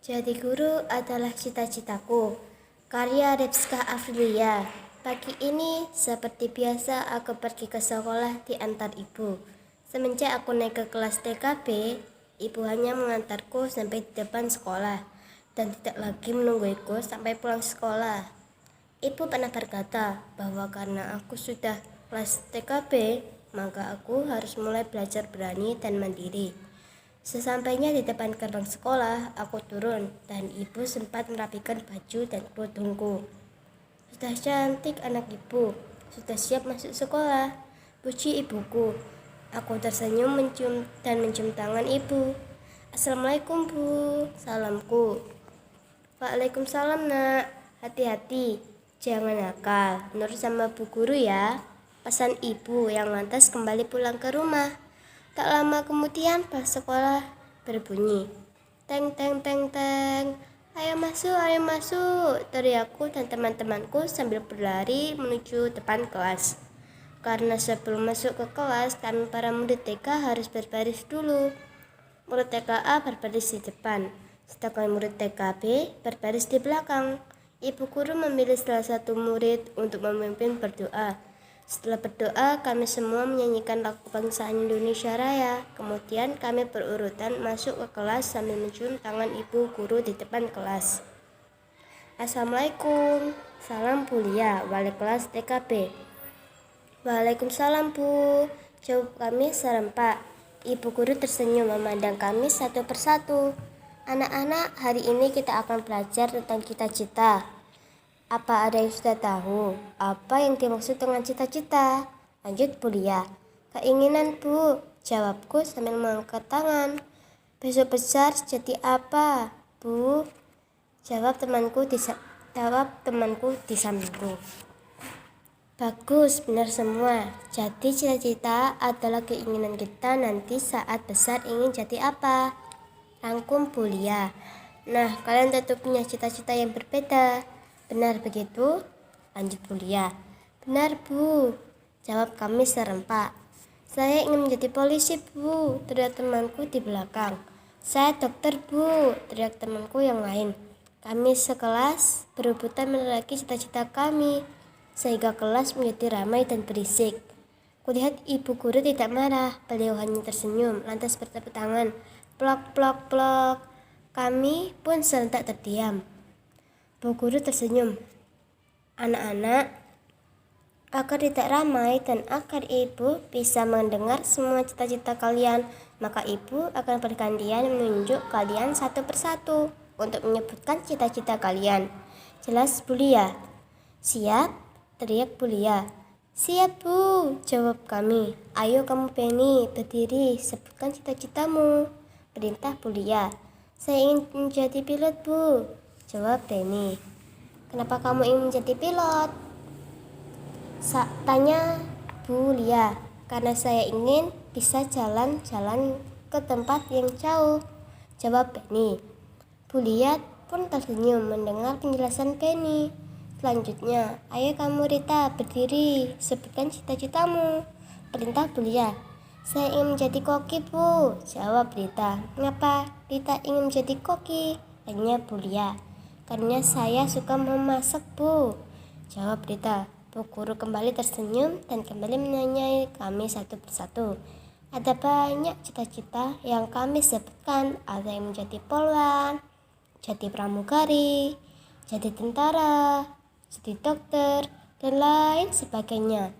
Jadi guru adalah cita-citaku. Karya Rizka Afrilia. Pagi ini, seperti biasa, aku pergi ke sekolah diantar ibu. Semenjak aku naik ke kelas TKB, ibu hanya mengantarku sampai di depan sekolah dan tidak lagi menungguiku sampai pulang sekolah. Ibu pernah berkata bahwa karena aku sudah kelas TKB, maka aku harus mulai belajar berani dan mandiri. Sesampainya di depan gerbang sekolah, aku turun dan ibu sempat merapikan baju dan kerudungku. Sudah cantik anak ibu, sudah siap masuk sekolah, puji ibuku. Aku tersenyum mencium tangan ibu. Assalamualaikum bu, salamku. Waalaikumsalam nak, hati-hati, jangan nakal, nurut sama bu guru ya, pesan ibu yang lantas kembali pulang ke rumah. Tak lama kemudian bel sekolah berbunyi. Teng teng teng teng. Ayo masuk, teriakku dan teman-temanku sambil berlari menuju depan kelas. Karena sebelum masuk ke kelas, kami para murid TK harus berbaris dulu. Murid TKA berbaris di depan, sedangkan murid TKB berbaris di belakang. Ibu guru memilih salah satu murid untuk memimpin berdoa. Setelah berdoa, kami semua menyanyikan lagu kebangsaan Indonesia Raya. Kemudian kami berurutan masuk ke kelas sambil mencium tangan ibu guru di depan kelas. Assalamualaikum, salam Bulia, wali kelas TKB. Waalaikumsalam bu, jawab kami serempak. Ibu guru tersenyum memandang kami satu persatu. Anak-anak, hari ini kita akan belajar tentang cita-cita. Apa ada yang sudah tahu? Apa yang dimaksud dengan cita-cita? Lanjut Bulia. Keinginan bu, jawabku sambil mengangkat tangan. Besok besar jadi apa? Bu, jawab temanku di sampingku. Bagus, benar semua. Jadi cita-cita adalah keinginan kita nanti saat besar ingin jadi apa? Rangkum Bulia. Nah, kalian tentu punya cita-cita yang berbeda. Benar begitu? Lanjut Bulia. Benar bu, jawab kami serempak. Saya ingin menjadi polisi bu, teriak temanku di belakang. Saya dokter bu, teriak temanku yang lain. Kami sekelas berebutan meneraki cita-cita kami, sehingga kelas menjadi ramai dan berisik. Kulihat ibu guru tidak marah, beliau hanya tersenyum, lantas bertepuk tangan. Plok plok plok. Kami pun serentak terdiam. Bu guru tersenyum. Anak-anak, agar tidak ramai dan agar ibu bisa mendengar semua cita-cita kalian, maka ibu akan bergantian menunjuk kalian satu persatu untuk menyebutkan cita-cita kalian. Jelas Bulia? Siap? Teriak Bulia. Siap bu, jawab kami. Ayo kamu Penny, berdiri, sebutkan cita-citamu, perintah Bulia. Saya ingin menjadi pilot bu, jawab Penny. Kenapa kamu ingin menjadi pilot? Tanya Bulia. Karena saya ingin bisa jalan-jalan ke tempat yang jauh, jawab Penny. Bulia pun tersenyum mendengar penjelasan Penny. Selanjutnya, ayo kamu Rita, berdiri, sebutkan cita-citamu, perintah Bulia. Saya ingin menjadi koki bu, jawab Rita. Mengapa Rita ingin menjadi koki? Tanya Bulia. Karena saya suka memasak bu, jawab Rita. Bu guru kembali tersenyum dan kembali menanyai kami satu persatu. Ada banyak cita-cita yang kami sebutkan. Ada yang menjadi polwan, jadi pramugari, jadi tentara, jadi dokter, dan lain sebagainya.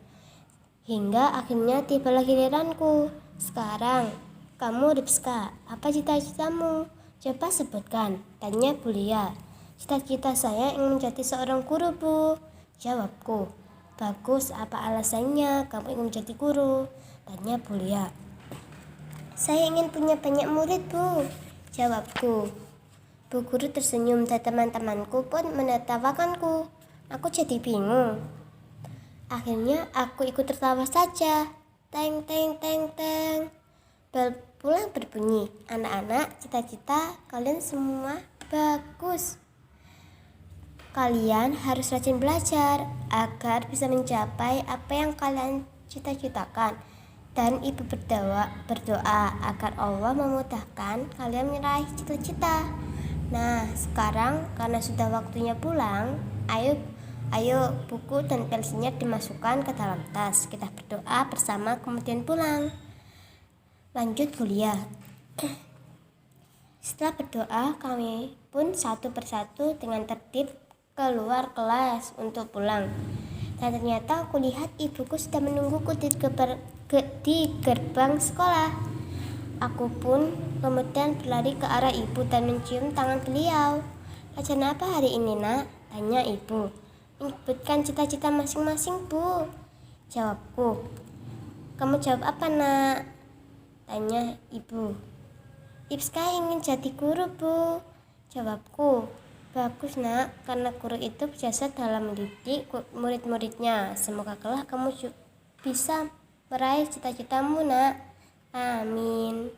Hingga akhirnya tibalah giliranku. Sekarang, kamu Rizka, apa cita-citamu? Coba sebutkan, tanya Bulia. Cita-cita saya ingin menjadi seorang guru bu, jawabku. Bagus, apa alasannya kamu ingin menjadi guru? Tanya Bulia. Saya ingin punya banyak murid bu, jawabku. Bu guru tersenyum dan teman-temanku pun menertawakanku. Aku jadi bingung. Akhirnya aku ikut tertawa saja. Teng teng teng teng. Bel pulang berbunyi. Anak-anak, cita-cita kalian semua bagus. Kalian harus rajin belajar agar bisa mencapai apa yang kalian cita-citakan. Dan ibu berdoa agar Allah memudahkan kalian meraih cita-cita. Nah, sekarang karena sudah waktunya pulang, ayo buku dan pensilnya dimasukkan ke dalam tas. Kita berdoa bersama kemudian pulang. Lanjut kuliah. Setelah berdoa, kami pun satu persatu dengan tertib keluar kelas untuk pulang. Dan ternyata aku lihat ibuku sudah menungguku di gerbang sekolah. Aku pun kemudian berlari ke arah ibu dan mencium tangan beliau. "Pelajaran apa hari ini, Nak?" tanya ibu. "Menyebutkan cita-cita masing-masing, Bu," jawabku. "Kamu jawab apa, Nak?" tanya ibu. "Ipska ingin jadi guru, Bu," jawabku. "Bagus, Nak, karena guru itu berjasa dalam mendidik murid-muridnya. Semoga kelak kamu bisa meraih cita-citamu, Nak." Amin.